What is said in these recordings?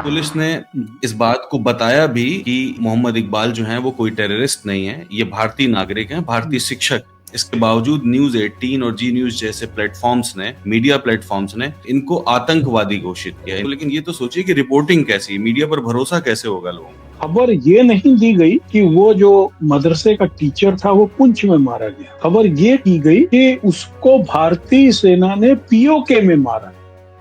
Police ने इस बात को बताया भी कि मोहम्मद इकबाल जो हैं वो कोई टेररिस्ट नहीं है, ये भारतीय नागरिक हैं, भारतीय शिक्षक। इसके बावजूद न्यूज 18 और जी न्यूज जैसे प्लेटफॉर्म्स ने, मीडिया प्लेटफॉर्म्स ने इनको आतंकवादी घोषित किया है। लेकिन ये तो सोचिए कि रिपोर्टिंग कैसी, मीडिया पर भरोसा कैसे होगा लोगों को। खबर ये नहीं दी गई कि वो जो मदरसे का टीचर था वो पुंछ में मारा गया। खबर ये की गई कि उसको भारतीय सेना ने पीओके में मारा।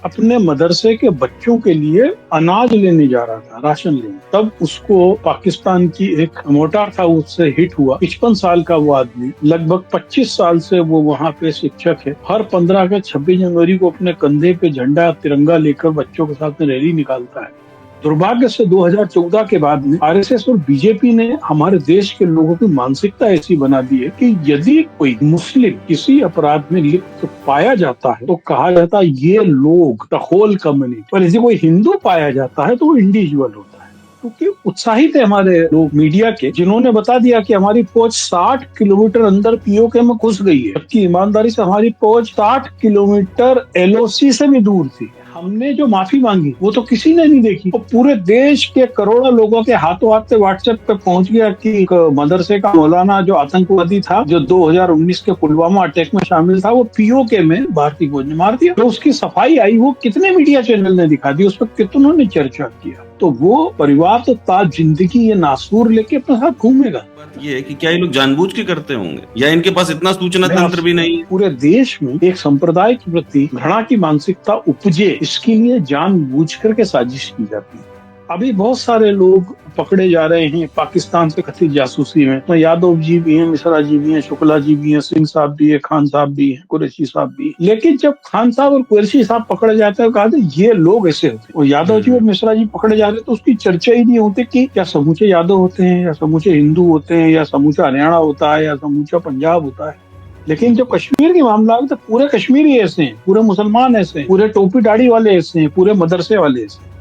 अपने मदरसे के बच्चों के लिए अनाज लेने जा रहा था, राशन लेने, तब उसको पाकिस्तान की एक मोटार था उससे हिट हुआ। 55 साल का वो आदमी, लगभग 25 साल से वो वहाँ पे शिक्षक है। हर 15 अगस्त 26 जनवरी को अपने कंधे पे झंडा तिरंगा लेकर बच्चों के साथ में रैली निकालता है। दुर्भाग्य से 2014 के बाद में आरएसएस और बीजेपी ने हमारे देश के लोगों की मानसिकता ऐसी बना दी है कि यदि कोई मुस्लिम किसी अपराध में लिप्त पाया जाता है तो कहा जाता है ये लोग, द होल कम्युनिटी। पर यदि कोई हिंदू पाया जाता है तो वो इंडिविजुअल होता है। क्योंकि उत्साहित है हमारे लोग मीडिया के, जिन्होंने बता दिया कि हमारी फौज 60 किलोमीटर अंदर पीओके में घुस गई है, जबकि ईमानदारी से हमारी फौज 60 किलोमीटर एलओसी से भी दूर थी। हमने जो माफी मांगी वो तो किसी ने नहीं देखी। और पूरे देश के करोड़ों लोगों के हाथों हाथ से व्हाट्सएप पे पहुंच गया कि मदरसे का मौलाना जो आतंकवादी था, जो 2019 के पुलवामा अटैक में शामिल था, वो पीओके में भारतीय फौज ने मार दिया। तो उसकी सफाई आई, वो कितने मीडिया चैनल ने दिखा दी, उस पर कितनों ने चर्चा किया। तो वो परिवार तो ताज जिंदगी ये नासूर लेके अपने साथ घूमेगा। ये है कि क्या ये लोग जानबूझ के करते होंगे या इनके पास इतना सूचना तंत्र भी नहीं है। पूरे देश में एक संप्रदाय के प्रति घृणा की मानसिकता उपजे, इसके लिए जानबूझ करके साजिश की जाती है। अभी बहुत सारे लोग पकड़े जा रहे हैं पाकिस्तान से कथित जासूसी में। तो यादव जी भी हैं, मिश्रा जी भी हैं, शुक्ला जी भी हैं, सिंह साहब भी है, खान साहब भी हैं, कुरैशी साहब भी हैं। लेकिन जब खान साहब और कुरैशी साहब पकड़े जाते हैं, कहा ये लोग ऐसे होते हैं, और यादव जी और मिश्रा जी पकड़े जा रहे हैं तो उसकी चर्चा ही नहीं होती कि क्या समूचे यादव होते हैं, या समूचे हिंदू होते हैं, या समूचा हरियाणा होता है, या समूचा पंजाब होता है। लेकिन जब कश्मीर की मामला है तो पूरे कश्मीरी ऐसे हैं, पूरे मुसलमान ऐसे हैं, पूरे टोपी दाढ़ी वाले ऐसे हैं, पूरे मदरसे वाले ऐसे हैं।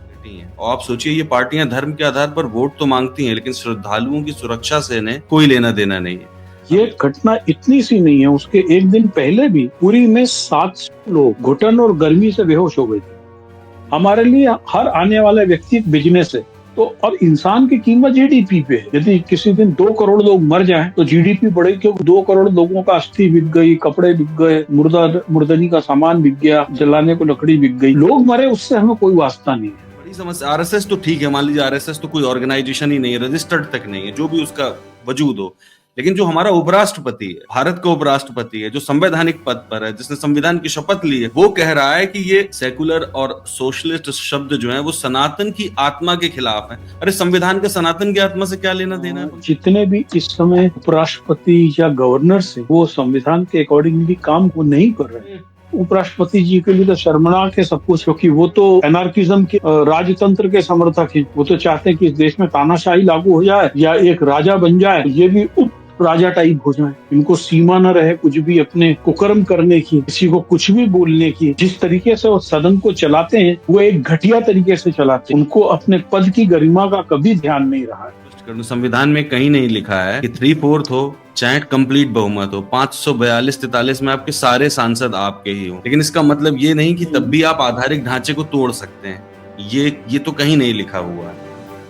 और आप सोचिए, ये पार्टियां धर्म के आधार पर वोट तो मांगती हैं, लेकिन श्रद्धालुओं की सुरक्षा से इन्हें कोई लेना देना नहीं है। ये घटना इतनी सी नहीं है, उसके एक दिन पहले भी पुरी में 700 लोग घुटन और गर्मी से बेहोश हो गए थे। हमारे लिए हर आने वाला व्यक्ति एक बिजनेस है। तो और इंसान की कीमत जीडीपी पे है। यदि किसी दिन 2 करोड़ लोग मर जाएं तो जीडीपी बढ़ेगी, क्योंकि 2 करोड़ लोगों का अस्थि बिक गई, कपड़े बिक गए, मुर्दनी का सामान बिक गया, जलाने को लकड़ी बिक गई। लोग मरे, उससे हमें कोई वास्ता नहीं है। समस्या आरएसएस तो ठीक है, मान लीजिए आरएसएस तो कोई ऑर्गेनाइजेशन ही नहीं है, रजिस्टर्ड तक नहीं है, जो भी उसका वजूद हो। लेकिन जो हमारा उपराष्ट्रपति है, भारत का उपराष्ट्रपति है, जो संवैधानिक पद पर है, जिसने संविधान की शपथ ली है, वो कह रहा है कि ये सेकुलर और सोशलिस्ट शब्द जो है वो सनातन की आत्मा के खिलाफ है। अरे संविधान के सनातन की आत्मा से क्या लेना देना है? जितने भी इस समय उपराष्ट्रपति या गवर्नर है, वो संविधान के अकॉर्डिंगली काम वो नहीं कर रहे हैं। उपराष्ट्रपति जी के लिए तो शर्मनाक है सब कुछ, क्योंकि वो तो एनार्किज्म के, राजतंत्र के समर्थक हैं। वो तो चाहते हैं कि इस देश में तानाशाही लागू हो जाए या एक राजा बन जाए, ये भी उप राजा टाइप हो जाए। इनको सीमा न रहे कुछ भी अपने कुकर्म करने की, किसी को कुछ भी बोलने की। जिस तरीके से वो सदन को चलाते हैं वो एक घटिया तरीके से चलाते हैं। उनको अपने पद की गरिमा का कभी ध्यान नहीं रहा है। संविधान में कहीं नहीं लिखा है कि 3/4 हो चाहे कंप्लीट बहुमत हो, 542-43 में आपके सारे सांसद आपके ही हो। लेकिन इसका मतलब ये नहीं कि तब भी आप आधारिक ढांचे को तोड़ सकते हैं। ये तो कहीं नहीं लिखा हुआ है।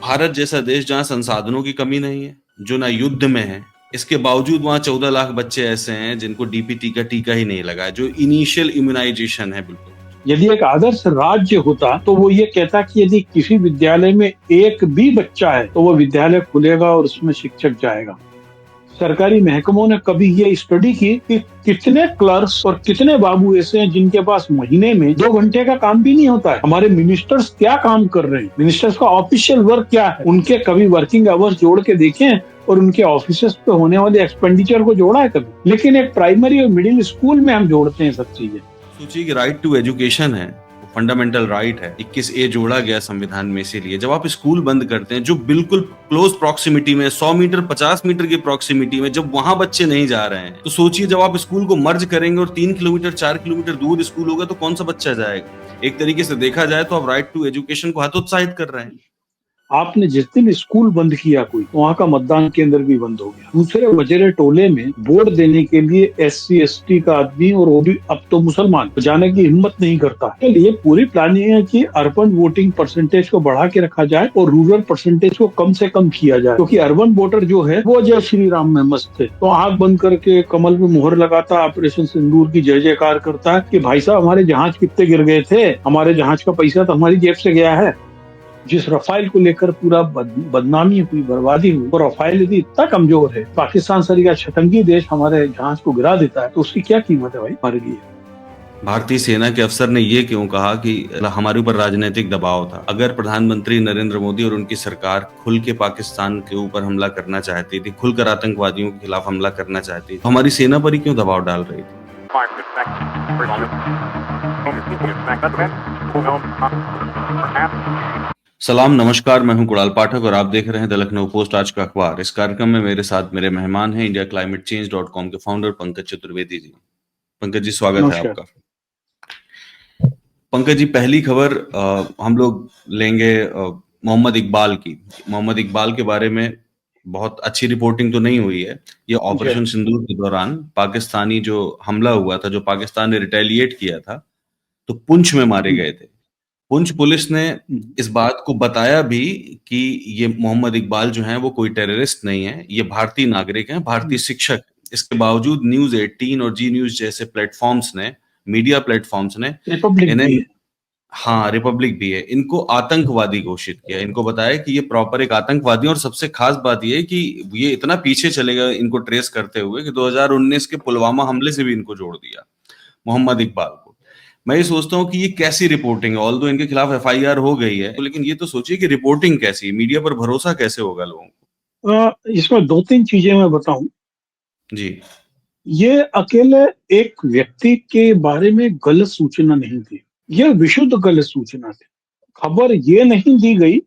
भारत जैसा देश जहाँ संसाधनों की कमी नहीं है, जो ना युद्ध में है, इसके बावजूद वहाँ 14 लाख बच्चे ऐसे हैं जिनको डीपीटी का टीका ही नहीं लगा है, जो इनिशियल इम्यूनाइजेशन है। बिल्कुल, यदि एक आदर्श राज्य होता तो वो ये कहता कि यदि किसी विद्यालय में एक भी बच्चा है तो वो विद्यालय खुलेगा और उसमें शिक्षक जाएगा। सरकारी महकमों ने कभी ये स्टडी की कि कितने क्लर्क्स और कितने बाबू ऐसे हैं जिनके पास महीने में 2 घंटे का काम भी नहीं होता है। हमारे मिनिस्टर्स क्या काम कर रहे हैं, मिनिस्टर्स का ऑफिशियल वर्क क्या है, उनके कभी वर्किंग आवर्स जोड़ के देखें और उनके ऑफिसेस पे होने वाले एक्सपेंडिचर को जोड़ा है कभी? लेकिन एक प्राइमरी और मिडिल स्कूल में हम जोड़ते हैं सब चीजें। सोचिए कि राइट टू एजुकेशन है, फंडामेंटल राइट है, 21A जोड़ा गया संविधान में। इसीलिए जब आप स्कूल बंद करते हैं जो बिल्कुल क्लोज प्रॉक्सिमिटी में, 100 मीटर 50 मीटर की प्रॉक्सिमिटी में, जब वहां बच्चे नहीं जा रहे हैं, तो सोचिए जब आप स्कूल को मर्ज करेंगे और 3 किलोमीटर 4 किलोमीटर दूर स्कूल होगा तो कौन सा बच्चा जाएगा? एक तरीके से देखा जाए तो आप राइट टू एजुकेशन को हतोत्साहित कर रहे हैं। आपने जिस दिन स्कूल बंद किया कोई, वहाँ का मतदान केंद्र भी बंद हो गया। दूसरे वजरे टोले में वोट देने के लिए SC ST का आदमी, और वो भी अब तो मुसलमान, जाने की हिम्मत नहीं करता। के लिए पूरी प्लानिंग है कि अर्बन वोटिंग परसेंटेज को बढ़ा के रखा जाए और रूरल परसेंटेज को कम से कम किया जाए, क्योंकि अर्बन वोटर जो है वो जय श्री राम में मस्त है, तो आंख बंद करके कमल में मुहर लगाता, ऑपरेशन सिंदूर की जय जयकार करता है कि भाई साहब हमारे जहाज कितने गिर गए थे, हमारे जहाज का पैसा तो हमारी जेब से गया है। जिस रफाइल को लेकर पूरा बदनामी हुई, बर्बादी हुई, और रफाइल यदि इतना कमजोर है, पाकिस्तान सरी का छतंगी देश हमारे जहाज को गिरा देता है, तो उसकी क्या कीमत है भाई हमारे लिए। भारतीय सेना के अफसर ने ये क्यों कहा कि हमारे ऊपर राजनीतिक दबाव था? अगर प्रधानमंत्री नरेंद्र मोदी और उनकी सरकार खुल के पाकिस्तान के ऊपर हमला करना चाहती थी, खुलकर आतंकवादियों के खिलाफ हमला करना चाहती थी, तो हमारी सेना पर ही क्यों दबाव डाल रही थी? सलाम, नमस्कार, मैं हूं कुणाल पाठक और आप देख रहे हैं द लखनऊ पोस्ट आज का अखबार। इस कार्यक्रम में मेरे साथ मेरे मेहमान हैं IndiaClimateChange.com के फाउंडर पंकज चतुर्वेदी जी। पंकज जी, स्वागत है नमस्कार। आपका। पंकज जी, पहली खबर हम लोग लेंगे मोहम्मद इकबाल की। मोहम्मद इकबाल के बारे में बहुत अच्छी रिपोर्टिंग तो नहीं हुई है। ये ऑपरेशन सिंदूर के दौरान पाकिस्तानी जो हमला हुआ था, जो पाकिस्तान ने रिटेलिएट किया था, तो पुंछ में मारे गए थे। पुंछ पुलिस ने इस बात को बताया भी कि ये मोहम्मद इकबाल जो हैं वो कोई टेररिस्ट नहीं है, ये भारतीय नागरिक हैं, भारतीय शिक्षक। इसके बावजूद न्यूज 18 और जी न्यूज जैसे प्लेटफॉर्म्स ने, मीडिया प्लेटफॉर्म्स ने रिपब्लिक इन्हें, भी है। हाँ रिपब्लिक भी है, इनको आतंकवादी घोषित किया। इनको बताया कि ये प्रॉपर एक आतंकवादी, और सबसे खास बात ये है कि ये इतना पीछे चलेगा इनको ट्रेस करते हुए कि 2019 के पुलवामा हमले से भी इनको जोड़ दिया मोहम्मद इकबाल को। मैं ये सोचता हूँ कि ये कैसी रिपोर्टिंग है। ऑल दो इनके खिलाफ FIR हो गई है, लेकिन ये तो सोचिए कि रिपोर्टिंग कैसी है, मीडिया पर भरोसा कैसे होगा लोगों को? इसमें दो तीन चीजें मैं बताऊं। जी। ये अकेले एक व्यक्ति के बारे में गलत सूचना नहीं थी, ये विशुद्ध गलत सूचना थी। खबर ये नहीं दी गई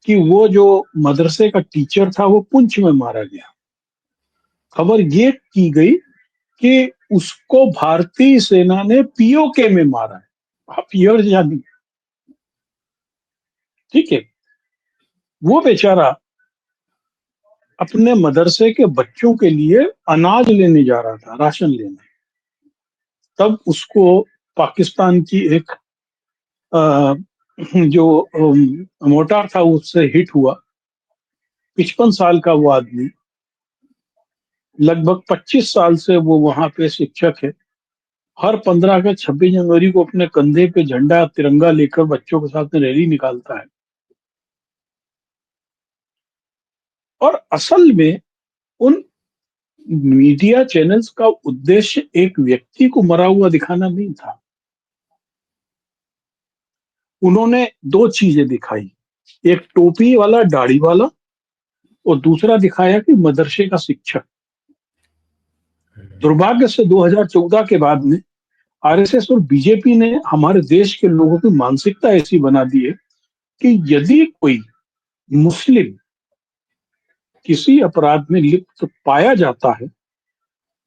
कि वो जो मदरसे का टीचर था वो पुंछ में मारा गया। खबर ये की गई कि उसको भारतीय सेना ने POK में मारा है। आप ये जानिए, ठीक है। वो बेचारा अपने मदरसे के बच्चों के लिए अनाज लेने जा रहा था, राशन लेने। तब उसको पाकिस्तान की एक जो मोटार था उससे हिट हुआ। 55 साल का वो आदमी, लगभग 25 साल से वो वहां पे शिक्षक है। हर 15 अगस्त 26 जनवरी को अपने कंधे पे झंडा तिरंगा लेकर बच्चों के साथ में रैली निकालता है। और असल में उन मीडिया चैनल्स का उद्देश्य एक व्यक्ति को मरा हुआ दिखाना नहीं था। उन्होंने दो चीजें दिखाई, एक टोपी वाला दाढ़ी वाला, और दूसरा दिखाया कि मदरसे का शिक्षक। दुर्भाग्य से 2014 के बाद में RSS और बीजेपी ने हमारे देश के लोगों की मानसिकता ऐसी बना दी है कि यदि कोई मुस्लिम किसी अपराध में लिप्त पाया जाता है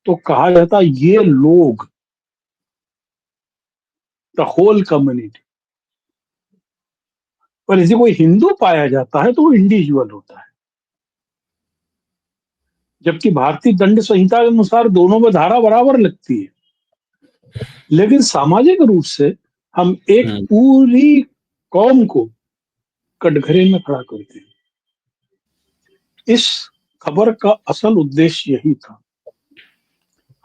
तो कहा जाता है ये लोग, द होल कम्युनिटी। पर यदि कोई हिंदू पाया जाता है तो वो इंडिविजुअल होता है। जबकि भारतीय दंड संहिता के अनुसार दोनों में धारा बराबर लगती है, लेकिन सामाजिक रूप से हम एक पूरी कौम को कटघरे में खड़ा करते हैं। इस खबर का असल उद्देश्य यही था।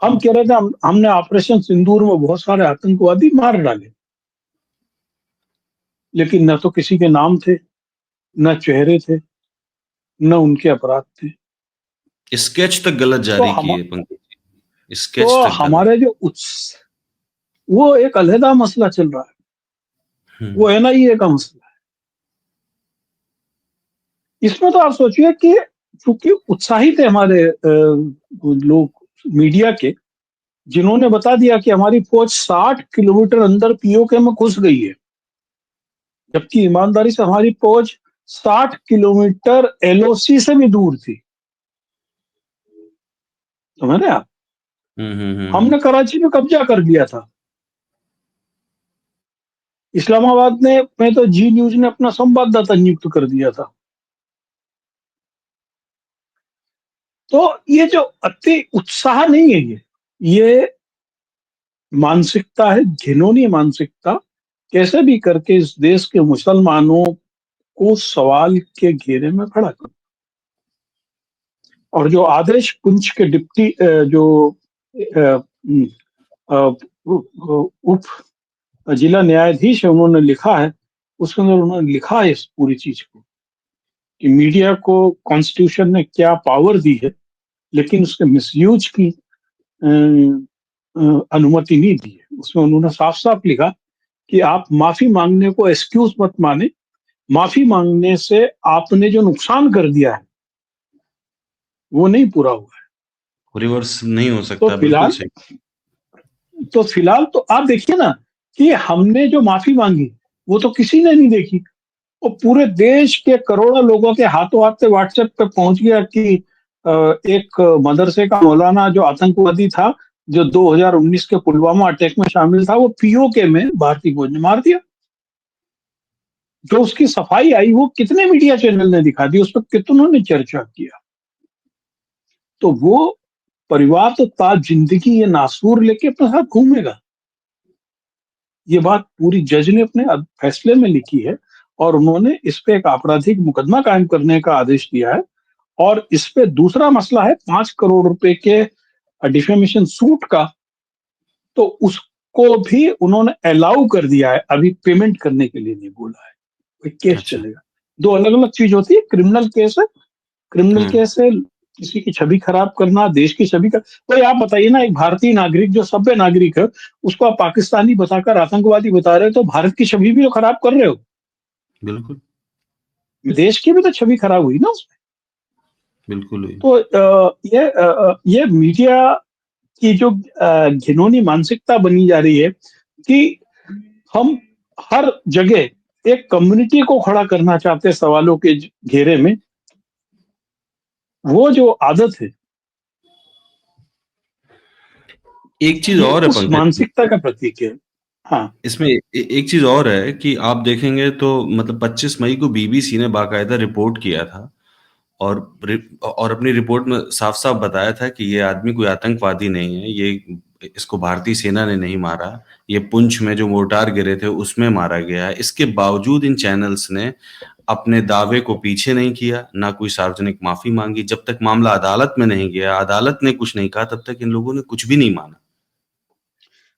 हम कह रहे थे हमने ऑपरेशन सिंदूर में बहुत सारे आतंकवादी मार डाले, लेकिन न तो किसी के नाम थे, न चेहरे थे, न उनके अपराध थे। स्केच तक गलत तो जारी हम किए पंकज जी, तो स्केच तक गलत। हमारे जो वो एक अलहदा मसला चल रहा है, वो NIA का मसला है। इसमें तो आप सोचिए कि चूंकि उत्साहित है हमारे लोग मीडिया के, जिन्होंने बता दिया कि हमारी फौज 60 किलोमीटर अंदर POK में घुस गई है, जबकि ईमानदारी से हमारी फौज 60 किलोमीटर LOC से भी दूर थी। समझ रहे आप? हमने कराची में कब्जा कर लिया था। इस्लामाबाद में तो जी न्यूज ने अपना संवाददाता नियुक्त कर दिया था। तो ये जो अति उत्साह नहीं है, ये मानसिकता है, घिनौनी मानसिकता। कैसे भी करके इस देश के मुसलमानों को सवाल के घेरे में खड़ा कर। और जो आदेश पुंछ के डिप्टी जो उप जिला न्यायाधीश है, उन्होंने लिखा है, उसके अंदर उन्होंने लिखा है इस पूरी चीज को कि मीडिया को कॉन्स्टिट्यूशन ने क्या पावर दी है, लेकिन उसके मिसयूज की अनुमति नहीं दी है। उसमें उन्होंने साफ साफ लिखा कि आप माफी मांगने को एक्सक्यूज मत माने, माफी मांगने से आपने जो नुकसान कर दिया है वो नहीं पूरा हुआ है। रिवर्स नहीं हो तो सकता, बिल्कुल फिलहाल सही। तो फिलहाल तो आप देखिए ना कि हमने जो माफी मांगी वो तो किसी ने नहीं देखी। वो पूरे देश के करोड़ों लोगों के हाथों हाथ से व्हाट्सएप पे पहुंच गया कि एक मदरसे का मौलाना जो आतंकवादी था, जो 2019 के पुलवामा अटैक में शामिल था, वो पीओके में भारतीय फौज ने मार दिया। जो उसकी सफाई आई वो कितने मीडिया चैनल ने दिखा दी, उस पर कितनों ने चर्चा किया। तो वो परिवार तो ताज जिंदगी ये नासूर लेके अपने साथ घूमेगा। ये बात पूरी जज ने अपने फैसले में लिखी है और उन्होंने इस पे एक आपराधिक मुकदमा कायम करने का आदेश दिया है। और इस पे दूसरा मसला है 5 करोड़ रुपए के डिफेमेशन सूट का, तो उसको भी उन्होंने अलाउ कर दिया है, अभी पेमेंट करने के लिए नहीं बोला है। कोई केस अच्छा। चलेगा। दो अलग अलग चीज होती है। क्रिमिनल केस है, क्रिमिनल हम्म। केस है किसी की छवि खराब करना, देश की छवि का। भाई आप बताइए ना, एक भारतीय नागरिक जो सभ्य नागरिक है, उसको आप पाकिस्तानी बताकर आतंकवादी बता रहे हो, तो भारत की छवि भी तो खराब कर रहे हो। बिल्कुल। देश की भी तो छवि खराब हुई ना उसमें। बिल्कुल हुई। तो ये मीडिया की जो घिनौनी मानसिकता बनी जा रही है कि हम हर जगह एक कम्युनिटी को खड़ा करना चाहते हैं सवालों के घेरे में, वो जो आदत है एक चीज ये और है उस पंकज जी, मानसिकता का प्रतीक है। हाँ। इसमें एक चीज और है कि आप देखेंगे तो मतलब 25 मई को बीबीसी ने बाकायदा रिपोर्ट किया था और और अपनी रिपोर्ट में साफ साफ बताया था कि ये आदमी कोई आतंकवादी नहीं है, ये इसको भारतीय सेना ने नहीं मारा, ये पुंछ में जो मोर्टार गिरे थे उसमें मारा गया है। इसके बावजूद इन चैनल्स ने अपने दावे को पीछे नहीं किया, ना कोई सार्वजनिक माफी मांगी। जब तक मामला अदालत में नहीं गया, अदालत ने कुछ नहीं कहा, तब तक इन लोगों ने कुछ भी नहीं माना।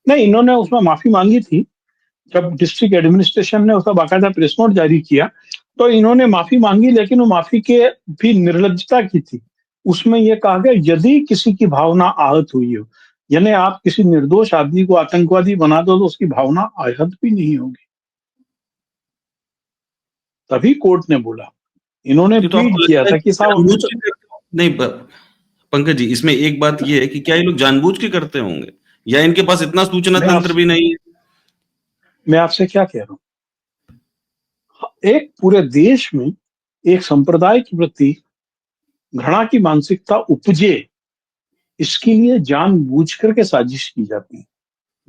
नहीं, इन्होंने उसमें माफी मांगी थी। जब डिस्ट्रिक्ट एडमिनिस्ट्रेशन ने उसका बाकायदा प्रेस नोट जारी किया तो इन्होंने माफी मांगी, लेकिन वो माफी के भी निर्लजता की थी। उसमें यह कहा गया यदि किसी की भावना आहत हुई हो, यानी आप किसी निर्दोष आदमी को आतंकवादी बना दो तो उसकी भावना आहत भी नहीं होगी। तभी कोर्ट ने बोला, इन्होंने ये तो प्लीड आपको किया लगता है था कि कि साहब जानबूझ के करते हो? नहीं पंकज जी, इसमें एक बात ये है कि क्या ये लोग जानबूझ के करते होंगे या इनके पास इतना सूचना मैं आप तंत्र भी नहीं है? मैं आपसे क्या कह रहा हूँ, एक पूरे देश में एक संप्रदाय के प्रति घृणा की मानसिकता उपजे, इसके लिए जानबूझ करके साजिश की जाती है।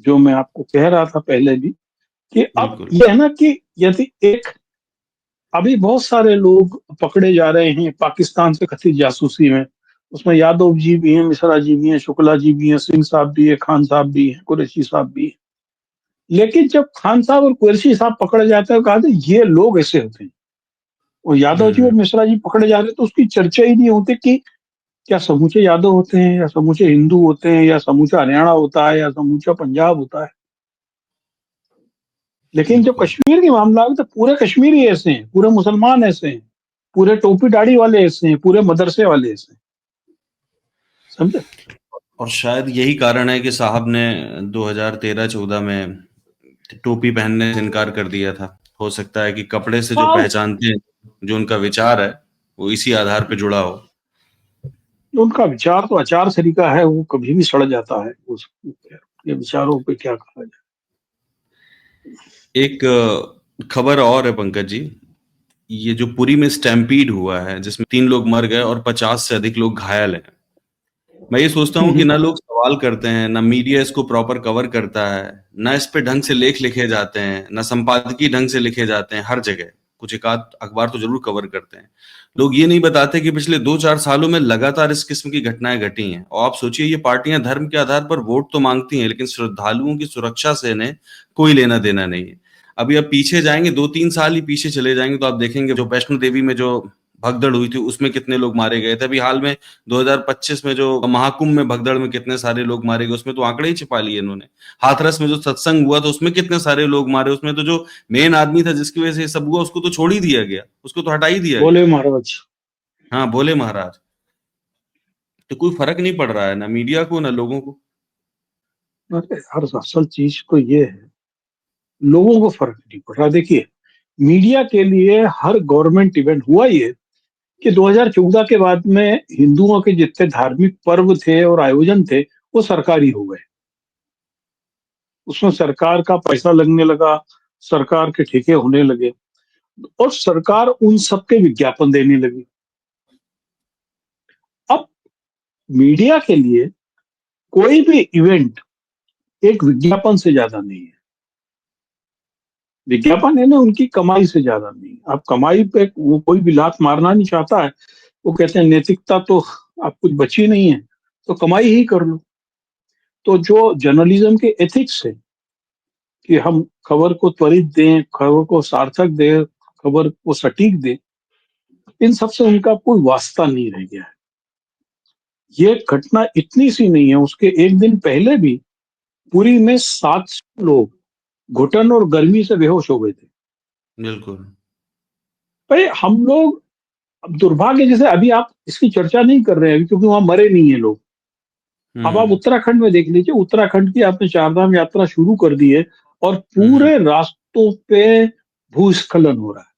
जो मैं आपको कह रहा था पहले भी कि अब बिल्कुल। ये है ना कि यदि एक अभी बहुत सारे लोग पकड़े जा रहे हैं पाकिस्तान से कथित जासूसी में। उसमें यादव जी भी हैं, मिश्रा जी भी हैं, शुक्ला जी भी हैं, सिंह साहब भी है, खान साहब भी हैं, कुरैशी साहब भी हैं। लेकिन जब खान साहब और कुरैशी साहब पकड़े जाते हैं, कहा ये लोग ऐसे होते हैं। और यादव जी और हम्म। मिश्रा जी पकड़े जा रहे हैं तो उसकी चर्चा ही नहीं होती कि क्या समूचे यादव होते हैं या समूचे हिंदू होते हैं या समूचा हरियाणा होता है या समूचा पंजाब होता है। लेकिन जब बिल्कुल। कश्मीर की मामला है तो पूरे कश्मीरी ऐसे हैं, पूरे मुसलमान ऐसे हैं, पूरे टोपी दाढ़ी वाले ऐसे हैं, पूरे मदरसे वाले ऐसे हैं। समझे? और शायद यही कारण है कि साहब ने 2013-14 में टोपी पहनने से इनकार कर दिया था। हो सकता है कि कपड़े से जो हाँ, पहचानते हैं, जो उनका विचार है, वो इसी आधार पे जुड़ा हो। उनका विचार तो आचार तरीका है, वो कभी भी सड़ जाता है। उस ये विचारों पे क्या कहा जाए। एक खबर और है पंकज जी, ये जो पुरी में स्टैम्पीड हुआ है जिसमें 3 लोग मर गए और 50 से अधिक लोग घायल हैं। मैं ये सोचता हूँ कि हम्म। ना लोग सवाल करते हैं, ना मीडिया इसको प्रॉपर कवर करता है, ना इस पे ढंग से लेख लिखे जाते हैं, ना संपादकीय ढंग से लिखे जाते हैं। हर जगह कुछ एक आध अखबार तो जरूर कवर करते हैं। लोग ये नहीं बताते कि पिछले 2-4 सालों में लगातार इस किस्म की घटनाएं घटी हैं। और आप सोचिए, ये पार्टियां धर्म के आधार पर वोट तो मांगती हैं, लेकिन श्रद्धालुओं की सुरक्षा से इन्हें कोई लेना देना नहीं है। अभी आप पीछे जाएंगे, 2-3 साल ही पीछे चले जाएंगे, तो आप देखेंगे जो वैष्णो देवी में जो भगदड़ हुई थी उसमें कितने लोग मारे गए थे। अभी हाल में 2025 में जो महाकुंभ में भगदड़ में कितने सारे लोग मारे गए, उसमें तो आंकड़े ही छिपा लिए इन्होंने। हाथरस में जो सत्संग हुआ था उसमें कितने सारे लोग मारे, उसमें तो जो मेन आदमी था जिसकी वजह से ये सब हुआ उसको तो छोड़ ही दिया गया, उसको तो हटा ही दिया गया। बोले महाराज। हाँ, बोले महाराज। तो कोई फर्क नहीं पड़ रहा है, ना मीडिया को ना लोगों को। अरे हर असल चीज तो ये है, लोगों को फर्क नहीं पड़ रहा। देखिए, मीडिया के लिए हर गवर्नमेंट इवेंट हुआ ये कि 2014 के बाद में हिंदुओं के जितने धार्मिक पर्व थे और आयोजन थे वो सरकारी हो गए। उसमें सरकार का पैसा लगने लगा, सरकार के ठेके होने लगे और सरकार उन सब के विज्ञापन देने लगी। अब मीडिया के लिए कोई भी इवेंट एक विज्ञापन से ज्यादा नहीं है। विज्ञापन है ना, उनकी कमाई से ज्यादा नहीं। आप कमाई पे वो कोई भी लात मारना नहीं चाहता है। वो कहते हैं नैतिकता तो आप कुछ बची नहीं है, तो कमाई ही कर लो। तो जो जर्नलिज्म के एथिक्स है कि हम खबर को त्वरित दें, खबर को सार्थक दें, खबर को सटीक दें, इन सब से उनका कोई वास्ता नहीं रह गया है। ये घटना इतनी सी नहीं है, उसके एक दिन पहले भी पुरी में 700 लोग घुटन और गर्मी से बेहोश हो गए थे। बिल्कुल। भाई हम लोग, अब दुर्भाग्य, जैसे अभी आप इसकी चर्चा नहीं कर रहे हैं अभी क्योंकि वहां मरे नहीं है लोग। अब आप हम्म। उत्तराखंड में देख लीजिए, उत्तराखंड की आपने चारधाम यात्रा शुरू कर दी है और हम्म। पूरे रास्तों पे भूस्खलन हो रहा है।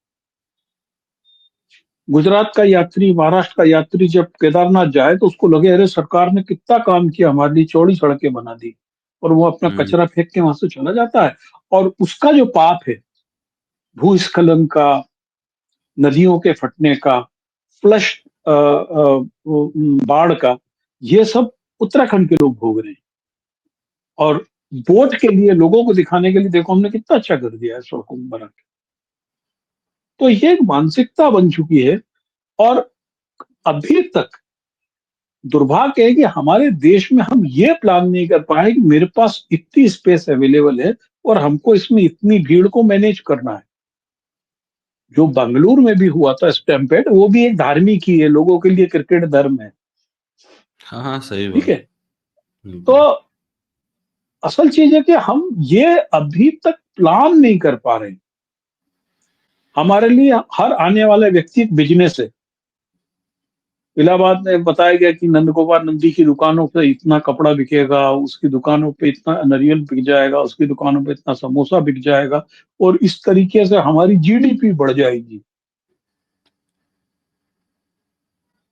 गुजरात का यात्री, महाराष्ट्र का यात्री जब केदारनाथ जाए तो उसको लगे अरे सरकार ने कितना काम किया, हमारे लिए चौड़ी सड़कें बना दी, और वो अपना हम्म। कचरा फेंक के वहां से चला जाता है। और उसका जो पाप है, भूस्खलन का, नदियों के फटने का, फ्लश बाढ़ का, ये सब उत्तराखंड के लोग भोग रहे हैं। और वोट के लिए, लोगों को दिखाने के लिए, देखो हमने कितना अच्छा कर दिया है सड़कों को बना के। तो ये एक मानसिकता बन चुकी है। और अभी तक दुर्भाग्य है कि हमारे देश में हम ये प्लान नहीं कर पाए कि मेरे पास इतनी स्पेस अवेलेबल है और हमको इसमें इतनी भीड़ को मैनेज करना है। जो बेंगलुरु में भी हुआ था स्टैम्पेड, वो भी एक धार्मिक ही है, लोगों के लिए क्रिकेट धर्म है। हाँ हाँ, सही ठीक बात। है। तो बिल्कुल। असल चीज है कि हम ये अभी तक प्लान नहीं कर पा रहे। हमारे लिए हर आने वाला व्यक्ति एक बिजनेस है। इलाहाबाद में बताया गया कि नंद गोपाल नंदी की दुकानों पे इतना कपड़ा बिकेगा, उसकी दुकानों पे इतना नारियल बिक जाएगा, उसकी दुकानों पे इतना समोसा बिक जाएगा, और इस तरीके से हमारी जीडीपी बढ़ जाएगी।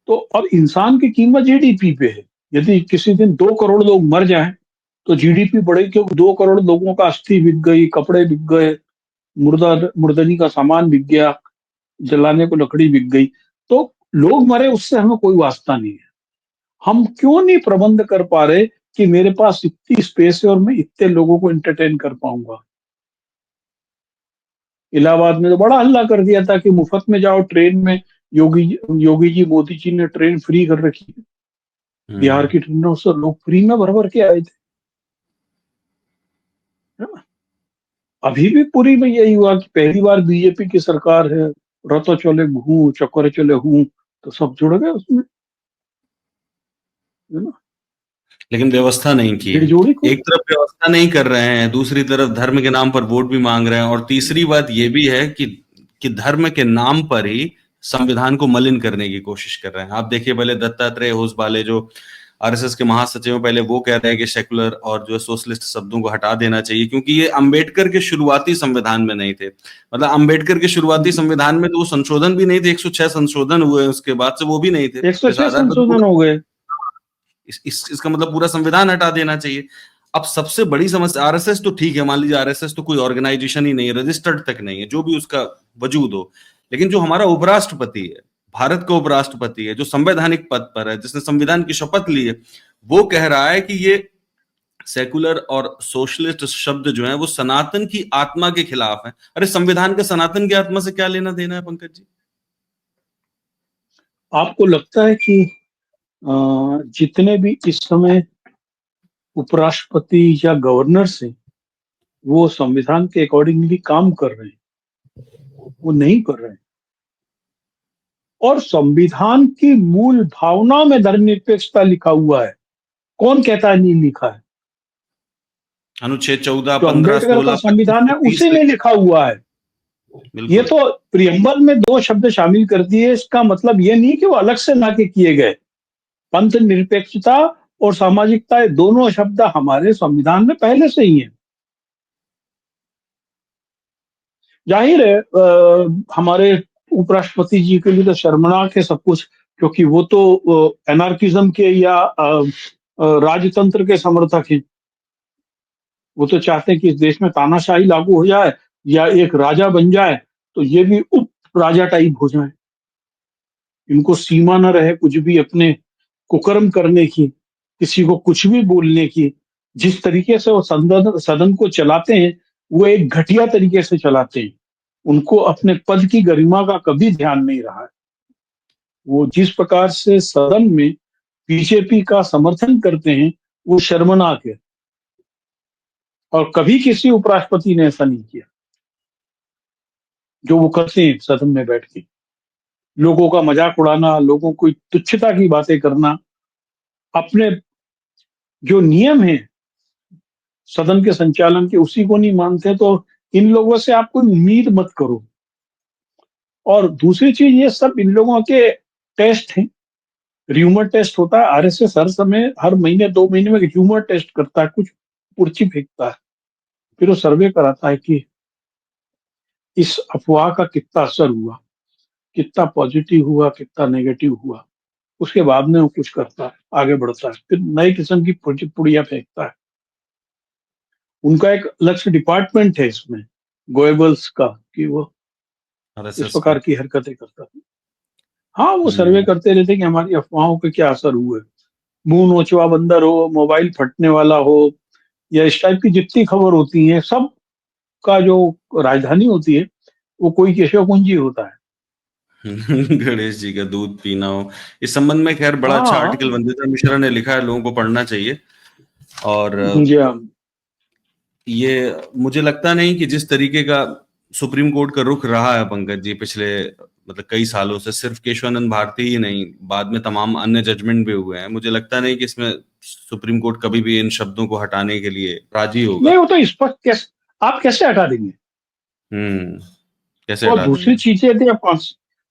तो अब इंसान की कीमत जीडीपी पे है। यदि किसी दिन 2 करोड़ लोग मर जाएं तो जीडीपी बढ़ेगी, क्योंकि 2 करोड़ लोगों का अस्थि बिक गई, कपड़े बिक गए, मुर्दा मुर्दनी का सामान बिक गया, जलाने को लकड़ी बिक गई। तो लोग मरे उससे हमें कोई वास्ता नहीं है। हम क्यों नहीं प्रबंध कर पा रहे कि मेरे पास इतनी स्पेस है और मैं इतने लोगों को एंटरटेन कर पाऊंगा। इलाहाबाद में तो बड़ा हल्ला कर दिया था कि मुफ्त में जाओ ट्रेन में। योगी योगी जी, मोदी जी ने ट्रेन फ्री कर रखी है। बिहार हम्म। की ट्रेनों से लोग फ्री में भर भर के आए थे, है ना। अभी भी पुरी में यही हुआ कि पहली बार बीजेपी की सरकार है, रतो चले हूँ, चक्कर चले हूँ, तो सब जुड़ गए उसमें, है ना। लेकिन व्यवस्था नहीं की भीड़ है। जोड़ी को। एक तरफ व्यवस्था नहीं कर रहे हैं, दूसरी तरफ धर्म के नाम पर वोट भी मांग रहे हैं, और तीसरी बात ये भी है कि धर्म के नाम पर ही संविधान को मलिन करने की कोशिश कर रहे हैं। आप देखिए, पहले दत्तात्रेय होसबाले जो आरएसएस के महासचिव हैं, पहले वो कह रहे हैं कि सेकुलर और जो सोशलिस्ट शब्दों को हटा देना चाहिए, क्योंकि ये अंबेडकर के शुरुआती संविधान में नहीं थे। मतलब अंबेडकर के शुरुआती संविधान में तो वो संशोधन भी नहीं थे, 106 संशोधन हुए, उसके बाद से वो भी नहीं थे, तो इस 106 आधार पर संशोधन हो गए। इसका मतलब पूरा संविधान हटा देना चाहिए। अब सबसे बड़ी समस्या, आरएसएस तो ठीक है, मान लीजिए आरएसएस तो कोई ऑर्गेनाइजेशन ही नहीं है, रजिस्टर्ड तक नहीं है, जो भी उसका वजूद हो, लेकिन जो हमारा उपराष्ट्रपति है, भारत का उपराष्ट्रपति है, जो संवैधानिक पद पर है, जिसने संविधान की शपथ ली है, वो कह रहा है कि ये सेकुलर और सोशलिस्ट शब्द जो है वो सनातन की आत्मा के खिलाफ है। अरे संविधान का सनातन की आत्मा से क्या लेना देना है पंकज जी? आपको लगता है कि जितने भी इस समय उपराष्ट्रपति या गवर्नर्स हैं, वो संविधान के अकॉर्डिंगली काम कर रहे हैं? वो नहीं कर रहे हैं। और संविधान की मूल भावना में धर्मनिरपेक्षता लिखा हुआ है। कौन कहता है नहीं लिखा है? अनुच्छेद 14, जो 15, अम्बेडकर का 16, 25 संविधान और है 30 उसी में लिखा हुआ है। ये बिल्कुल। तो प्रियम्बल में दो शब्द शामिल कर दिए, इसका मतलब ये नहीं कि वो अलग से ला के किए गए। पंथ निरपेक्षता और सामाजिकता, ये दोनों शब्द हमारे संविधान में पहले से ही है। जाहिर है हमारे उपराष्ट्रपति जी के लिए तो शर्मनाक है सब कुछ, क्योंकि वो तो एनार्किज्म के या राजतंत्र के समर्थक हैं। वो तो चाहते हैं कि इस देश में तानाशाही लागू हो जाए या एक राजा बन जाए, तो ये भी उप राजा टाइप हो जाए। इनको सीमा न रहे कुछ भी अपने कुकर्म करने की, किसी को कुछ भी बोलने की। जिस तरीके से वो सदन सदन को चलाते हैं, वो एक घटिया तरीके से चलाते हैं। उनको अपने पद की गरिमा का कभी ध्यान नहीं रहा है। वो जिस प्रकार से सदन में बीजेपी का समर्थन करते हैं, वो शर्मनाक है। और कभी किसी उपराष्ट्रपति ने ऐसा नहीं किया जो वो करते हैं सदन में बैठ के। लोगों का मजाक उड़ाना, लोगों को तुच्छता की बातें करना, अपने जो नियम है सदन के संचालन के उसी को नहीं मानते, तो इन लोगों से आप कोई उम्मीद मत करो। और दूसरी चीज, ये सब इन लोगों के टेस्ट हैं। ह्यूमर टेस्ट होता है। आरएसएस हर समय, हर महीने 2 महीने में ह्यूमर टेस्ट करता है, कुछ पुर्ची फेंकता है, फिर वो सर्वे कराता है कि इस अफवाह का कितना असर हुआ, कितना पॉजिटिव हुआ, कितना नेगेटिव हुआ। उसके बाद में वो कुछ करता है, आगे बढ़ता है, फिर नई किस्म की पुड़िया फेंकता है। उनका एक अलग से डिपार्टमेंट है इसमें, गोएबल्स का, कि वो इस आरएसएस प्रकार का। की हरकतें करता है। हाँ, वो सर्वे हम्म। करते रहते कि हमारी अफवाहों के क्या असर हुए। मुंह नोचवा बंदर हो, मोबाइल फटने वाला हो, या इस टाइप की जितनी खबर होती है, सब का जो राजधानी होती है वो कोई केशव कुंजी होता है। गणेश जी का दूध पीना हो, इस संबंध में खैर बड़ा अच्छा हाँ। आर्टिकल वंदिता मिश्रा ने लिखा है, लोगों को पढ़ना चाहिए। और जी हाँ। ये मुझे लगता नहीं कि जिस तरीके का सुप्रीम कोर्ट का रुख रहा है पंकज जी पिछले मतलब कई सालों से, सिर्फ केशवानंद भारती ही नहीं, बाद में तमाम अन्य जजमेंट भी हुए हैं, मुझे लगता नहीं कि इसमें सुप्रीम कोर्ट कभी भी इन शब्दों को हटाने के लिए राजी नहीं, होगा। वो तो स्पष्ट, कैसे आप कैसे हटा देंगे? हम्म। कैसे और हटा दूसरी देंगे? चीज, यदि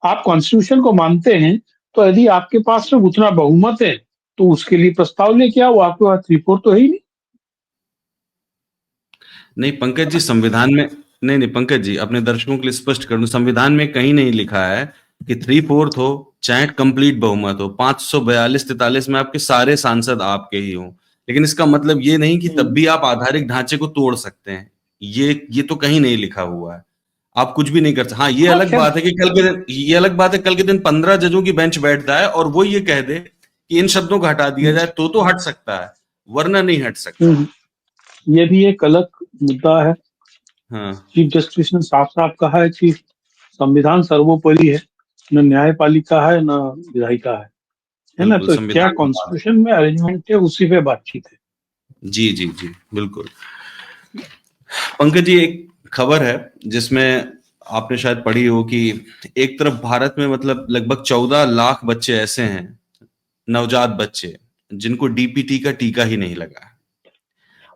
आप कॉन्स्टिट्यूशन को मानते हैं, तो यदि आपके पास में उतना बहुमत है, तो उसके लिए प्रस्ताव लेके आओ। आपके पास 3/4 तो है ही नहीं। नहीं पंकज जी, संविधान में नहीं नहीं पंकज जी, अपने दर्शकों के लिए स्पष्ट कर दूं, संविधान में कहीं नहीं लिखा है कि 3/4 हो चाहे कंप्लीट बहुमत हो, 542 43 में आपके सारे सांसद आपके ही हों, लेकिन इसका मतलब ये नहीं कि तब भी आप आधारिक ढांचे को तोड़ सकते हैं। ये तो कहीं नहीं लिखा हुआ है। आप कुछ भी नहीं कर सकते। हाँ, ये हाँ, अलग खैर। बात है कि कल के दिन, ये अलग बात है कल के दिन 15 जजों की बेंच बैठता है और वो ये कह दे कि इन शब्दों को हटा दिया जाए, तो हट सकता है, वरना नहीं हट सकता। हम्म, ये भी एक अलग मुद्दा है। हाँ। चीफ जस्टिस ने साफ साफ कहा है कि संविधान सर्वोपरि है, न न्यायपालिका है, न विधायिका है ना? बिल्कुल, तो क्या संविधान के बाद। कॉन्स्टिट्यूशन में अरेंजमेंट है, उसी पे बातचीत है। जी जी जी, बिल्कुल। पंकज जी, एक खबर है जिसमें आपने शायद पढ़ी हो कि एक तरफ भारत में मतलब लगभग 14 लाख बच्चे ऐसे हैं, नवजात बच्चे, जिनको डीपीटी का टीका ही नहीं लगा है।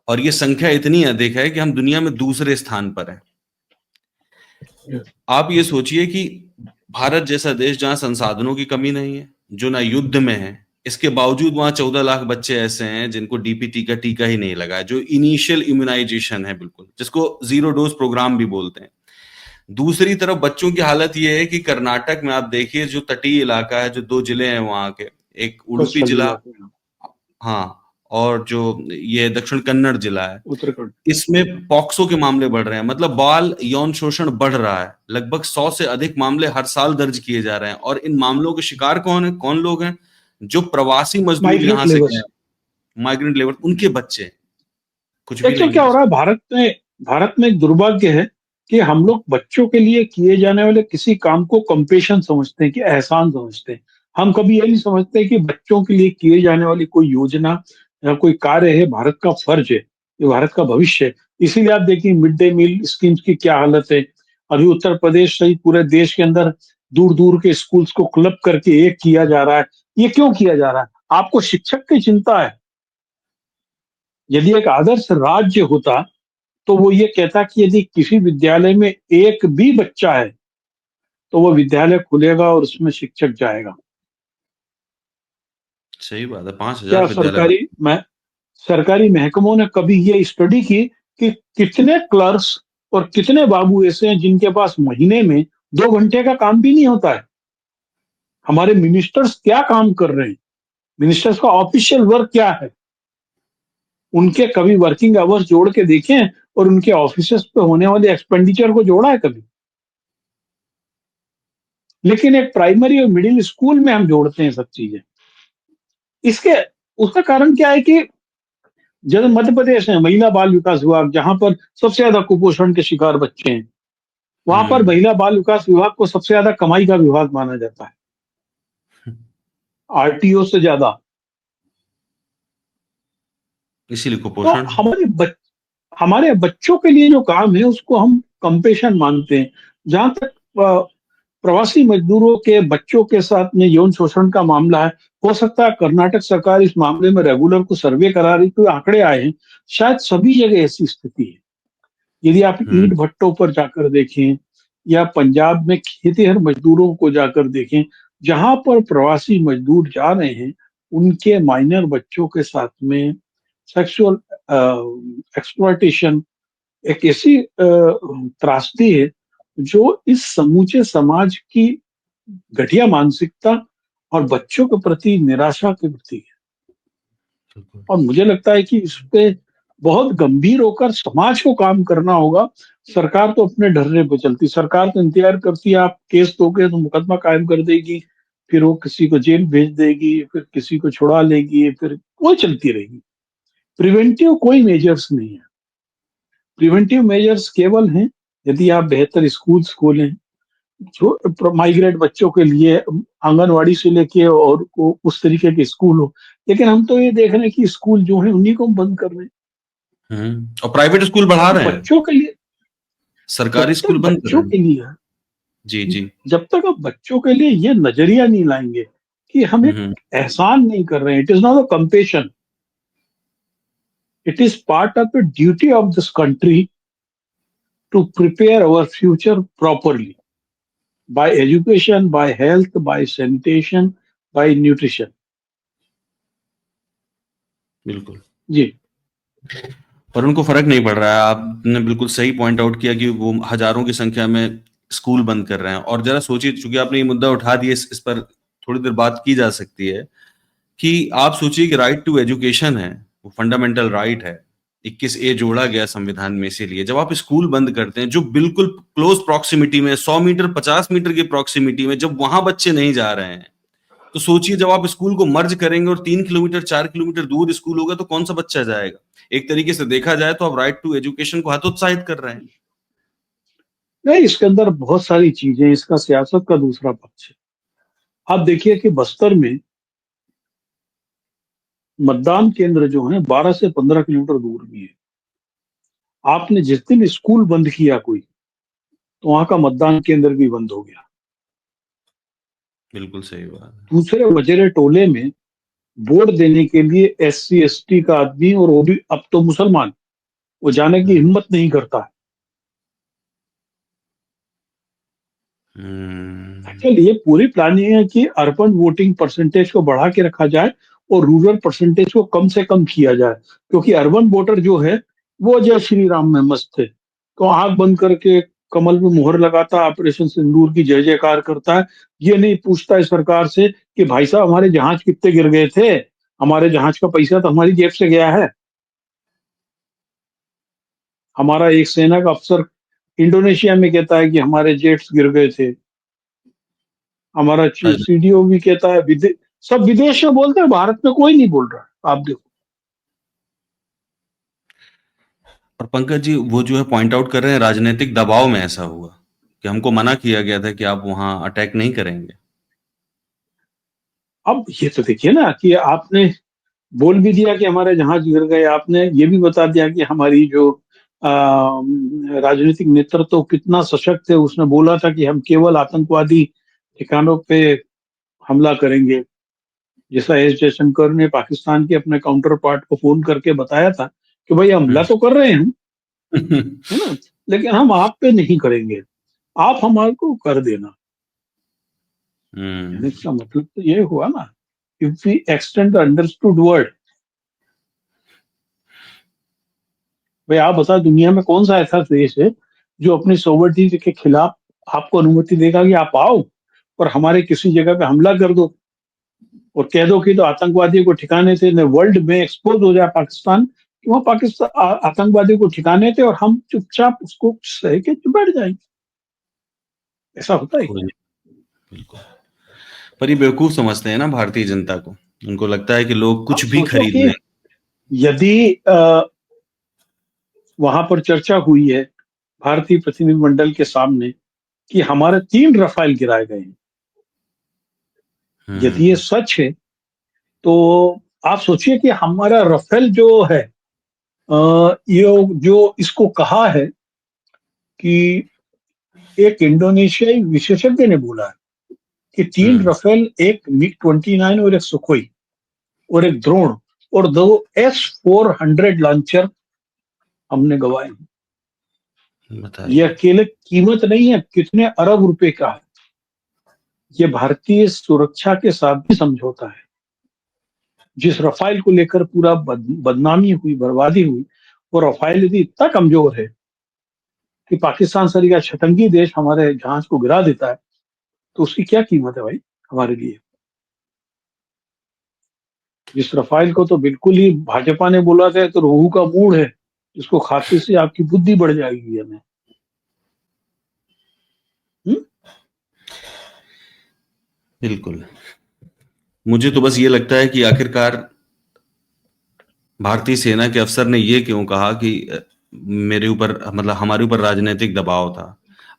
और ये संख्या इतनी अधिक है कि हम दुनिया में दूसरे स्थान पर हैं। आप ये सोचिए कि भारत जैसा देश जहां संसाधनों की कमी नहीं है, जो ना युद्ध में है, इसके बावजूद वहां 14 लाख बच्चे ऐसे हैं जिनको डीपीटी का टीका ही नहीं लगा है, जो इनिशियल इम्यूनाइजेशन है, बिल्कुल, जिसको जीरो डोज प्रोग्राम भी बोलते हैं। दूसरी तरफ बच्चों की हालत यह है कि कर्नाटक में आप देखिए, जो तटीय इलाका है, जो 2 जिले हैं वहां के, एक उडुपी कौशल जिला, इलाके में। हाँ, और जो ये दक्षिण कन्नड़ जिला है, उत्तराखंड। इसमें पॉक्सो के मामले बढ़ रहे हैं, मतलब बाल यौन शोषण बढ़ रहा है। लगभग 100 से अधिक मामले हर साल दर्ज किए जा रहे हैं, और इन मामलों के शिकार कौन है, कौन लोग हैं? जो प्रवासी मजदूर माइग्रेंट यहाँ से गए लेबर्स। हैं, माइग्रेंट लेबर, उनके बच्चे, कुछ भी एक्चुअल नहीं क्या है हो इसमें। रहा है भारत में एक दुर्भाग्य है कि हम लोग बच्चों के लिए किए जाने वाले किसी काम को कंपेशन समझते हैं, कि एहसान समझते हैं। हम कभी ये नहीं समझते कि बच्चों के लिए किए जाने वाली कोई योजना या कोई कार्य है, भारत का फर्ज है, ये भारत का भविष्य है। इसीलिए आप देखिए मिड डे मील स्कीम्स की क्या हालत है। अभी उत्तर प्रदेश सहित पूरे देश के अंदर दूर दूर के स्कूल्स को क्लब करके एक किया जा रहा है। ये क्यों किया जा रहा है? आपको शिक्षक की चिंता है? यदि एक आदर्श राज्य होता तो वो ये कहता कि यदि किसी विद्यालय में एक भी बच्चा है तो वो विद्यालय खुलेगा और उसमें शिक्षक जाएगा। सही बात है, 5,000 क्या विद्यालय बन। सरकारी महकमों ने कभी ये स्टडी की कि कितने क्लर्क्स और कितने बाबू ऐसे हैं जिनके पास महीने में 2 घंटे का काम भी नहीं होता है? हमारे मिनिस्टर्स क्या काम कर रहे हैं? मिनिस्टर्स का ऑफिशियल वर्क क्या है? उनके कभी वर्किंग आवर्स जोड़ के देखें और उनके ऑफिसेस पे होने वाले एक्सपेंडिचर को जोड़ा है कभी? लेकिन एक प्राइमरी और मिडिल स्कूल में हम जोड़ते हैं सब चीजें। इसके उसका कारण क्या है कि जैसे मध्य प्रदेश है, महिला बाल विकास विभाग, जहां पर सबसे ज्यादा कुपोषण के शिकार बच्चे हैं, वहां पर हम्म। महिला बाल विकास विभाग को सबसे ज्यादा कमाई का विभाग माना जाता है, आरटीओ से ज्यादा। इसीलिए तो कुपोषण। हमारे बच्चों के लिए जो काम है उसको हम कंपेशन मानते हैं। जहां तक प्रवासी मजदूरों के बच्चों के साथ में यौन शोषण का मामला है, हो सकता है कर्नाटक सरकार इस मामले में रेगुलर को सर्वे करा रही, कोई आंकड़े आए हैं। शायद सभी जगह ऐसी स्थिति है। यदि आप हम्म। ईंट भट्टों पर जाकर देखें या पंजाब में खेतीहर मजदूरों को जाकर देखें, जहां पर प्रवासी मजदूर जा रहे हैं, उनके माइनर बच्चों के साथ में सेक्सुअल एक्सप्लॉयटेशन एक ऐसी त्रासदी है जो इस समूचे समाज की घटिया मानसिकता और बच्चों के प्रति निराशा के प्रति है। बिल्कुल। और मुझे लगता है कि इस पे बहुत गंभीर होकर समाज को काम करना होगा। सरकार तो अपने ढर्रे पे चलती, सरकार तो इंतजार करती है आप केस दोगे तो मुकदमा कायम कर देगी, फिर वो किसी को जेल भेज देगी, फिर किसी को छुड़ा लेगी, फिर वो चलती रहेगी। प्रिवेंटिव कोई मेजर्स नहीं है। प्रिवेंटिव मेजर्स केवल हैं यदि आप बेहतर स्कूल्स खोलें, जो माइग्रेट बच्चों के लिए आंगनवाड़ी से लेके और उस तरीके के स्कूल हो। लेकिन हम तो ये देख रहे हैं कि स्कूल जो है उन्हीं को हम बंद कर रहे हैं। और प्राइवेट स्कूल बढ़ा तो रहे हैं, बच्चों के लिए, सरकारी जब तक स्कूल बंद कर बच्चों रहे हैं। के लिए जी जी। जब तक आप बच्चों के लिए ये नजरिया नहीं लाएंगे कि हम एक हम्म। एहसान नहीं कर रहे हैं, it is not a compassion, it is part of the duty of this country to prepare our future properly by education, by health, by sanitation, by nutrition। बिल्कुल। जी। पर उनको फर्क नहीं पड़ रहा है। आपने बिल्कुल सही पॉइंट आउट किया कि वो हजारों की संख्या में स्कूल बंद कर रहे हैं। और जरा सोचिए, चूंकि आपने ये मुद्दा उठा दिया, इस पर थोड़ी देर बात की जा सकती है कि आप सोचिए कि राइट टू एजुकेशन है, वो फंडामेंटल राइट है, 21A जोड़ा गया संविधान में। इसीलिए जब आप स्कूल बंद करते हैं जो बिल्कुल क्लोज प्रॉक्सिमिटी में, 100 मीटर 50 मीटर की प्रॉक्सिमिटी में, जब वहां बच्चे नहीं जा रहे हैं, तो सोचिए जब आप स्कूल को मर्ज करेंगे और 3 किलोमीटर 4 किलोमीटर दूर स्कूल होगा तो कौन सा बच्चा जाएगा? एक तरीके से देखा जाए तो आप राइट टू एजुकेशन को हतोत्साहित कर रहे हैं। नहीं, इसके अंदर बहुत सारी चीजें, इसका सियासत का दूसरा पक्ष है। आप देखिए कि बस्तर में मतदान केंद्र जो है 12 से 15 किलोमीटर दूर भी है। आपने जिस दिन स्कूल बंद किया कोई, तो वहां का मतदान केंद्र भी बंद हो गया। बिल्कुल सही बात है। दूसरे वजरे टोले में वोट देने के लिए SC ST का आदमी, और वो भी अब तो मुसलमान, वो जाने की हम्म। हिम्मत नहीं करता है। हम्म। एक्चुअली ये पूरी प्लानिंग है कि अर्बन वोटिंग परसेंटेज को बढ़ा के रखा जाए और रूरल परसेंटेज को कम से कम किया जाए, क्योंकि अर्बन वोटर जो है वो जय श्री राम में मस्त है, तो आंख बंद करके कमल में मुहर लगाता, ऑपरेशन सिंदूर की जय जयकार करता है। ये नहीं पूछता है सरकार से कि भाई साहब हमारे जहाज कितने गिर गए थे, हमारे जहाज का पैसा तो हमारी जेब से गया है। हमारा एक सेना का अफसर इंडोनेशिया में कहता है कि हमारे जेट्स गिर गए थे। हमारा चीफ अरे, सीडीओ भी कहता है, सब विदेश में बोलते हैं, भारत में कोई नहीं बोल रहा। आप देखो। और पंकज जी वो जो है पॉइंट आउट कर रहे हैं राजनीतिक दबाव में ऐसा हुआ कि हमको मना किया गया था कि आप वहां अटैक नहीं करेंगे। अब ये तो देखिए ना कि आपने बोल भी दिया कि हमारे जहाज गिर गए, आपने ये भी बता दिया कि हमारी जो राजनीतिक नेतृत्व कितना सशक्त है। उसने बोला था कि हम केवल आतंकवादी ठिकानों पे हमला करेंगे। जैसा एस जयशंकर ने पाकिस्तान के अपने काउंटर पार्ट को फोन करके बताया था कि भाई हमला तो कर रहे हैं हम, हम्म। है ना, लेकिन हम आप पे नहीं करेंगे, आप हमारे को कर देना। यानी इसका मतलब तो ये हुआ ना, if we extend the understood word. भाई आप बताओ, दुनिया में कौन सा ऐसा देश है जो अपनी सोवर्डिनिटी के खिलाफ आपको अनुमति देगा कि आप आओ और हमारे किसी जगह पे हमला कर दो और कह दो कि तो आतंकवादियों को ठिकाने थे, वर्ल्ड में एक्सपोज हो जाए पाकिस्तान कि वहाँ पाकिस्तान आतंकवादियों को ठिकाने थे और हम चुपचाप उसको सह के चुप बैठ जाएंगे। ऐसा होता है कोई क्या? नहीं, बिल्कुल। पर ये बेवकूफ समझते हैं ना भारतीय जनता को। उनको लगता है कि लोग आप कुछ भी सोचो खरीद कि लें। यदि वहां पर चर्चा हुई है भारतीय प्रतिनिधिमंडल के सामने कि हमारे 3 रफाल गिराए गए हैं, यदि ये हम्म। सच है तो आप सोचिए कि हमारा रफेल जो है, ये जो इसको कहा है कि एक इंडोनेशियाई विशेषज्ञ ने बोला है कि 3 रफेल, एक मिग 29 और एक सुखोई और एक द्रोण और 2S-400 लॉन्चर हमने गंवाए हैं। ये बताइए। अकेले कीमत नहीं है, कितने अरब रुपए का है। ये भारतीय सुरक्षा के साथ भी समझौता है। जिस रफाइल को लेकर पूरा बदनामी हुई, बर्बादी हुई, वो रफाइल यदि इतना कमजोर है कि पाकिस्तान सरी का शतंगी देश हमारे जहाज को गिरा देता है, तो उसकी क्या कीमत है भाई हमारे लिए। जिस रफाइल को तो बिल्कुल ही भाजपा ने बोला था तो रोहू का मूड है, जिसको खाते से आपकी बुद्धि बढ़ जाएगी हमें। हम्म? बिल्कुल। मुझे तो बस ये लगता है कि आखिरकार भारतीय सेना के अफसर ने ये क्यों कहा कि मेरे ऊपर मतलब हमारे ऊपर राजनीतिक दबाव था।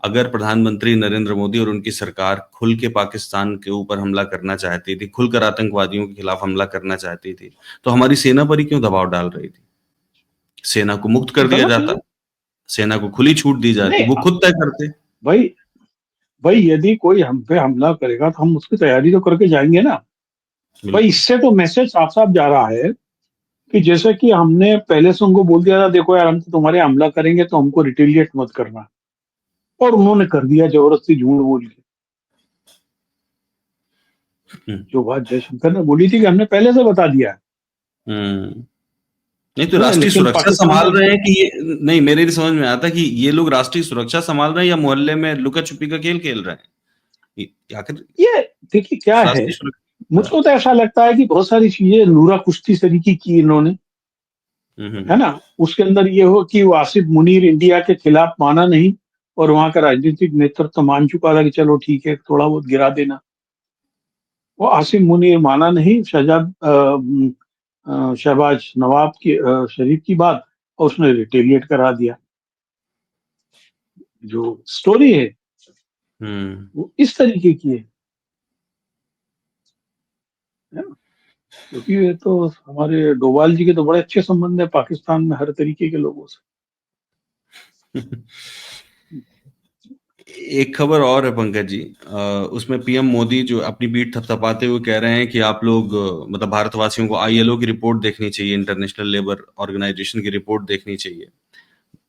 अगर प्रधानमंत्री नरेंद्र मोदी और उनकी सरकार खुल के पाकिस्तान के ऊपर हमला करना चाहती थी, खुलकर आतंकवादियों के खिलाफ हमला करना चाहती थी, तो हमारी सेना पर ही क्यों दबाव डाल रही थी? सेना को मुक्त कर दिया गलत है जाता, वो। सेना को खुली छूट दी जाती, नहीं वो खुद तय करते। भाई, भाई यदि कोई हम पे हमला करेगा तो हम उसकी तैयारी तो करके जाएंगे ना। भाई बिल्कुल। इससे तो मैसेज साफ साफ जा रहा है कि जैसे कि हमने पहले से उनको बोल दिया था, देखो यार हम तो तुम्हारे हमला करेंगे तो हमको रिटेलिएट मत करना, और उन्होंने कर दिया जबरदस्ती झूठ बोल के। हम्म। जो बात जयशंकर ने बोली थी कि हमने पहले से बता दिया हम्म। नहीं तो है, राष्ट्रीय लेकिन सुरक्षा पाकिस्तान संभाल ने रहे हैं कि ये, नहीं मेरे नहीं समझ में आता कि ये लोग राष्ट्रीय सुरक्षा संभाल रहे हैं या मोहल्ले में लुका छुपी का खेल खेल रहे हैं। आखिर ये देखिए क्या है, राष्ट्रीय सुरक्षा। मुझको तो ऐसा लगता है कि बहुत सारी चीजें नूरा कुश्ती तरीके की इन्होंने, है हम्म। ना। उसके अंदर ये हो कि वो आसिफ मुनीर इंडिया के खिलाफ माना नहीं और वहां का राजनीतिक नेतृत्व मान चुका था कि चलो ठीक है थोड़ा बहुत गिरा देना। वो आसिफ मुनीर माना नहीं, शहबाज नवाब की शरीफ की बात, और उसने रिटेलिएट करा दिया। जो स्टोरी है हम्म। वो इस तरीके की है ना। क्योंकि ये तो हमारे डोभाल जी के तो बड़े अच्छे संबंध है पाकिस्तान में हर तरीके के लोगों से। एक खबर और है पंकज जी, उसमें पीएम मोदी जो अपनी पीठ थपथपाते हुए कह रहे हैं कि आप लोग मतलब भारतवासियों को आईएलओ की रिपोर्ट देखनी चाहिए, इंटरनेशनल लेबर ऑर्गेनाइजेशन की रिपोर्ट देखनी चाहिए।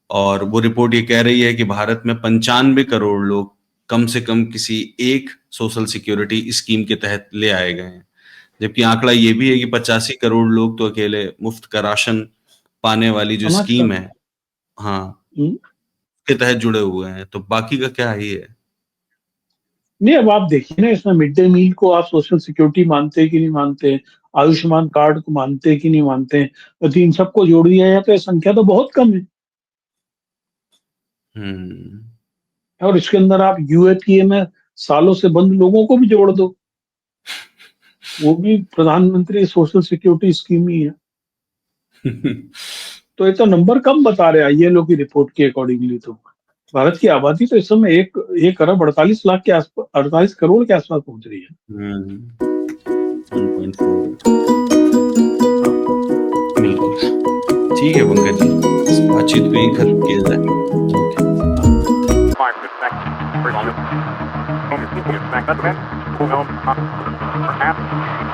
और वो रिपोर्ट ये कह रही है कि भारत में 95 करोड़ लोग कम से कम किसी एक सोशल सिक्योरिटी स्कीम के तहत ले आए गए हैं। जबकि आंकड़ा ये भी है कि 85 करोड़ लोग तो अकेले मुफ्त का राशन पाने वाली जो समाज का। स्कीम है, हाँ, हम्म। के तहत जुड़े हुए हैं। तो बाकी का क्या ही है। नहीं अब आप देखिए ना, इसमें मिड डे मील को आप सोशल सिक्योरिटी मानते हैं कि नहीं मानते हैं। आयुष्मान कार्ड को मानते कि नहीं मानते हैं, यदि इन सबको जोड़ दिया जाए तो ये संख्या तो बहुत कम है। और इसके अंदर आप यूएपीए में सालों से बंद लोगों को भी जोड़ दो, वो भी प्रधानमंत्री सोशल सिक्योरिटी स्कीम ही है। तो ये तो नंबर कम बता रहे हैं ये लोग की रिपोर्ट के अकॉर्डिंगली। तो भारत की आबादी तो इस समय 1 अरब 48 लाख के आसपास, 48 करोड़ के आसपास पहुंच रही है। 1.4 बिल्कुल। ठीक है पंकज जी, इस बातचीत को यहीं खत्म किया जाए। ओके।